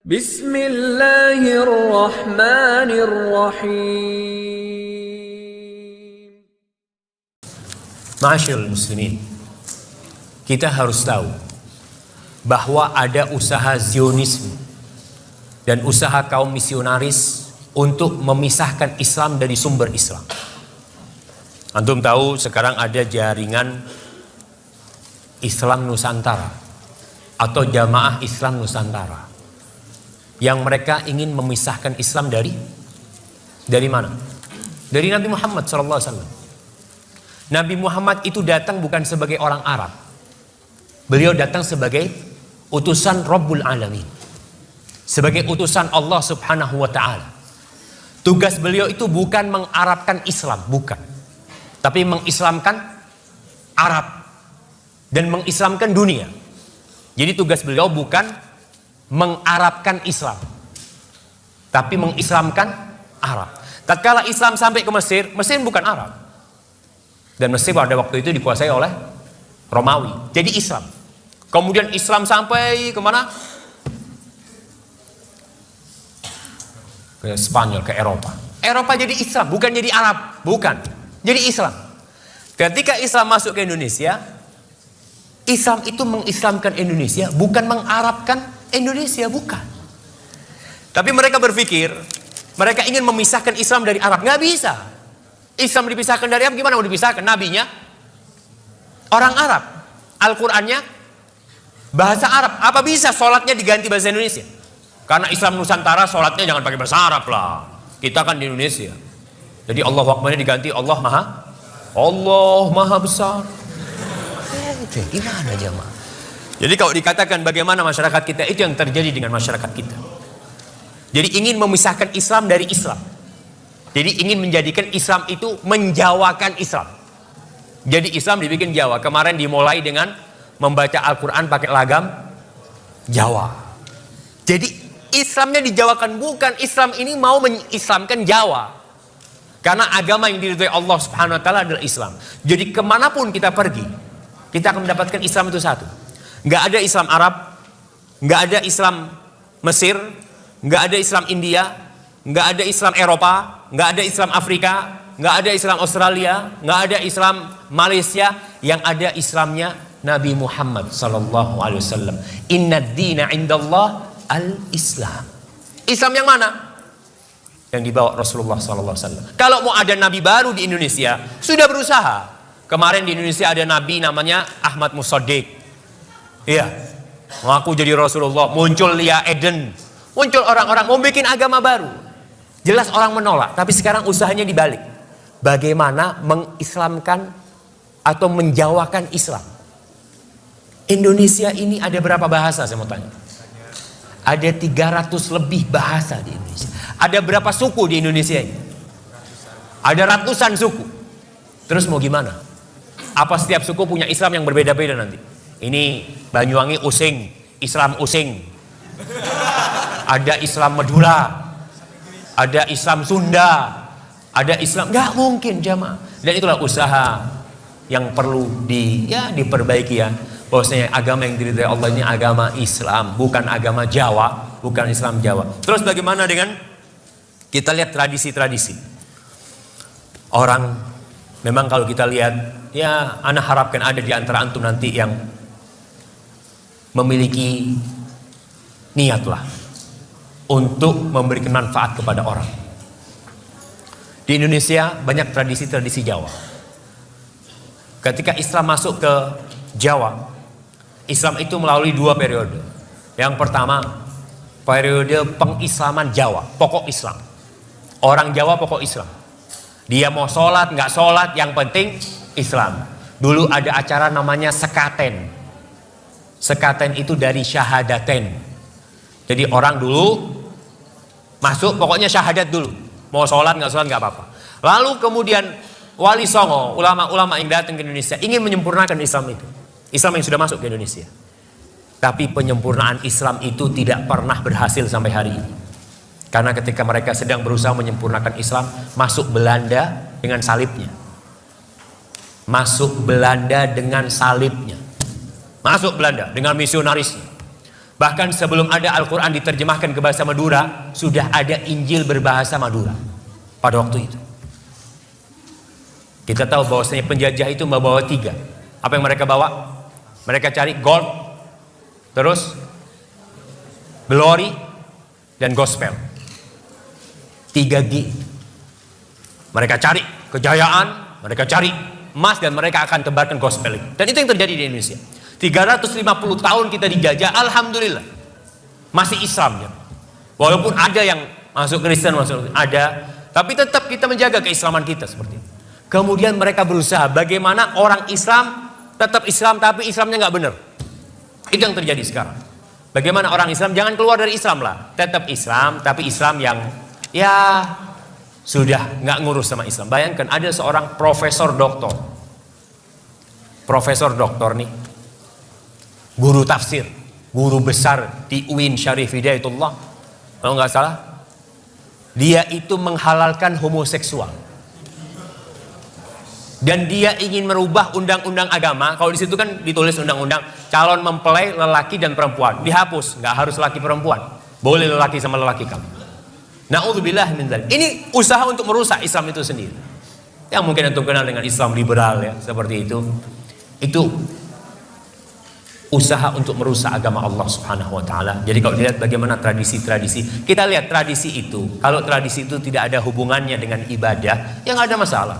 Bismillahirrahmanirrahim. Ma'asyiral muslimin, kita harus tahu bahwa ada usaha Zionisme dan usaha kaum misionaris untuk memisahkan Islam dari sumber Islam. Antum tahu sekarang ada jaringan Islam Nusantara atau Jamaah Islam Nusantara yang mereka ingin memisahkan Islam dari mana? Dari Nabi Muhammad SAW. Nabi Muhammad itu datang bukan sebagai orang Arab. Beliau datang sebagai utusan Rabbul Alamin, sebagai utusan Allah Subhanahu wa Ta'ala. Tugas beliau itu bukan mengarabkan Islam, bukan, tapi mengislamkan Arab dan mengislamkan dunia. Jadi tugas beliau bukan mengarabkan Islam, tapi mengislamkan Arab. Tatkala Islam sampai ke Mesir, Mesir bukan Arab, dan Mesir pada waktu itu dikuasai oleh Romawi. Jadi Islam. Kemudian Islam sampai kemana? Ke Spanyol, ke Eropa. Eropa jadi Islam, bukan jadi Arab, bukan. Jadi Islam. Ketika Islam masuk ke Indonesia, Islam itu mengislamkan Indonesia, bukan mengarabkan Indonesia, bukan. Tapi mereka berpikir, mereka ingin memisahkan Islam dari Arab. Nggak bisa. Islam dipisahkan dari Arab, gimana mau dipisahkan? Nabinya orang Arab, Al-Qurannya bahasa Arab. Apa bisa sholatnya diganti bahasa Indonesia? Karena Islam Nusantara sholatnya jangan pakai bahasa Arab lah. Kita kan di Indonesia. Jadi Allah Akbarnya diganti Allah Maha Besar. Gimana jemaah? Jadi kalau dikatakan bagaimana masyarakat kita, itu yang terjadi dengan masyarakat kita. Jadi ingin memisahkan Islam dari Islam. Jadi ingin menjadikan Islam itu menjawakan Islam. Jadi Islam dibikin Jawa. Kemarin dimulai dengan membaca Al-Quran pakai lagam Jawa. Jadi Islamnya dijawakan, bukan Islam ini mau mengislamkan Jawa. Karena agama yang diridhoi Allah Subhanahu wa Ta'ala adalah Islam. Jadi kemanapun kita pergi, kita akan mendapatkan Islam itu satu. Nggak ada Islam Arab, nggak ada Islam Mesir, nggak ada Islam India, nggak ada Islam Eropa, nggak ada Islam Afrika, nggak ada Islam Australia, nggak ada Islam Malaysia. Yang ada Islamnya Nabi Muhammad Sallallahu Alaihi Wasallam. Inna dina indallah al-Islam. Islam yang mana? Yang dibawa Rasulullah Sallallahu Alaihi Wasallam. Kalau mau ada Nabi baru di Indonesia, sudah berusaha. Kemarin di Indonesia ada Nabi namanya Ahmad Musaddiq. Iya, ngaku jadi Rasulullah. Muncul Lia Eden, muncul orang-orang mau bikin agama baru. Jelas orang menolak, tapi sekarang usahanya dibalik. Bagaimana mengislamkan atau menjawakan Islam? Indonesia ini ada berapa bahasa, saya mau tanya? Ada 300 lebih bahasa di Indonesia. Ada berapa suku di Indonesia ini? Ada ratusan suku. Terus mau gimana? Apa setiap suku punya Islam yang berbeda-beda nanti? Ini Banyuwangi Using, Islam Using. Ada Islam Madura, ada Islam Sunda, ada Islam. Nggak mungkin jamaah. Dan itulah usaha yang perlu diperbaiki ya. Bahwasanya agama yang diridhai Allah ini agama Islam, bukan agama Jawa, bukan Islam Jawa. Terus bagaimana dengan kita lihat tradisi-tradisi orang? Memang kalau kita lihat, ya ana harapkan ada di antara antum nanti yang memiliki niatlah untuk memberikan manfaat kepada orang. Di Indonesia banyak tradisi-tradisi Jawa. Ketika Islam masuk ke Jawa, Islam itu melalui 2 periode. Yang pertama, periode pengislaman Jawa, pokok Islam. Orang Jawa pokok Islam. Dia mau sholat, nggak sholat, yang penting Islam. Dulu ada acara namanya sekaten. Sekaten itu dari syahadaten. Jadi orang dulu masuk, pokoknya syahadat dulu. Mau sholat, nggak sholat, nggak apa-apa. Lalu kemudian Wali Songo, ulama-ulama yang datang ke Indonesia ingin menyempurnakan Islam itu. Islam yang sudah masuk ke Indonesia. Tapi penyempurnaan Islam itu tidak pernah berhasil sampai hari ini. Karena ketika mereka sedang berusaha menyempurnakan Islam, masuk Belanda dengan salibnya. Masuk Belanda dengan salibnya. Masuk Belanda dengan misionarisnya. Bahkan sebelum ada Al-Quran diterjemahkan ke bahasa Madura, sudah ada Injil berbahasa Madura pada waktu itu. Kita tahu bahwasanya penjajah itu membawa 3. Apa yang mereka bawa? Mereka cari gold, terus glory, dan gospel. 3G. Mereka cari kejayaan, mereka cari emas, dan mereka akan tebarkan gospel itu. Dan itu yang terjadi di Indonesia. 350 tahun kita dijajah, alhamdulillah masih Islam ya. Walaupun ada yang masuk Kristen, ada, tapi tetap kita menjaga keislaman kita seperti itu. Kemudian mereka berusaha bagaimana orang Islam tetap Islam tapi Islamnya nggak benar. Itu yang terjadi sekarang. Bagaimana orang Islam jangan keluar dari Islam lah, tetap Islam tapi Islam yang ya sudah nggak ngurus sama Islam. Bayangkan ada seorang profesor doktor nih, guru tafsir, guru besar di UIN Syarif Hidayatullah, kalau nggak salah, dia itu menghalalkan homoseksual. Dan dia ingin merubah undang-undang agama. Kalau di situ kan ditulis undang-undang calon mempelai lelaki dan perempuan dihapus, nggak harus laki perempuan, boleh lelaki sama lelaki kamu. Na'udzubillah min dzalik. Ini usaha untuk merusak Islam itu sendiri. Yang mungkin antum kenal dengan Islam liberal ya, seperti itu. Itu usaha untuk merusak agama Allah Subhanahu wa taala. Jadi kalau dilihat bagaimana tradisi-tradisi, kita lihat tradisi itu, kalau tradisi itu tidak ada hubungannya dengan ibadah, ya nggak ada masalah.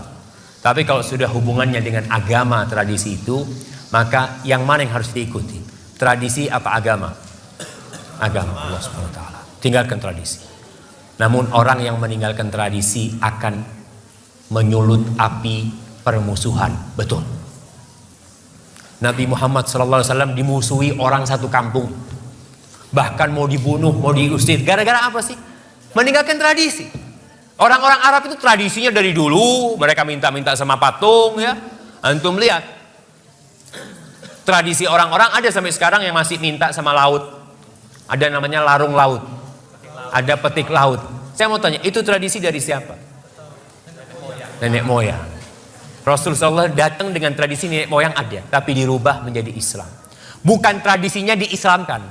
Tapi kalau sudah hubungannya dengan agama tradisi itu, maka yang mana yang harus diikuti? Tradisi apa agama? Agama Allah Subhanahu wa taala. Tinggalkan tradisi. Namun orang yang meninggalkan tradisi akan menyulut api permusuhan. Betul. Nabi Muhammad SAW dimusuhi orang satu kampung. Bahkan mau dibunuh, mau diusir. Gara-gara apa sih? Meninggalkan tradisi. Orang-orang Arab itu tradisinya dari dulu. Mereka minta-minta sama patung ya. Antum lihat. Tradisi orang-orang ada sampai sekarang yang masih minta sama laut. Ada namanya larung laut. Ada petik laut. Saya mau tanya, itu tradisi dari siapa? Nenek moyang. Rasulullah datang dengan tradisi nenek moyang ada, tapi dirubah menjadi Islam. Bukan tradisinya diislamkan.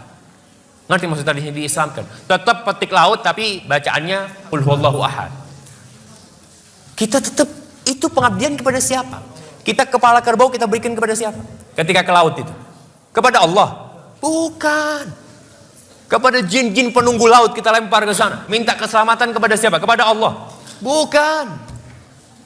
Ngerti maksud tradisinya diislamkan? Tetap petik laut, tapi bacaannya Qul huwallahu ahad. Kita tetap, itu pengabdian kepada siapa? Kita kepala kerbau kita berikan kepada siapa? Ketika ke laut itu? Kepada Allah? Bukan. Kepada jin-jin penunggu laut kita lempar ke sana. Minta keselamatan kepada siapa? Kepada Allah? Bukan.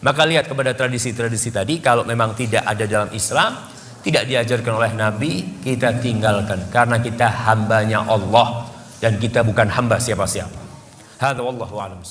Maka lihat kepada tradisi-tradisi tadi, kalau memang tidak ada dalam Islam, tidak diajarkan oleh Nabi, kita tinggalkan. Karena kita hambanya Allah dan kita bukan hamba siapa-siapa. Hadza wallahu a'lam.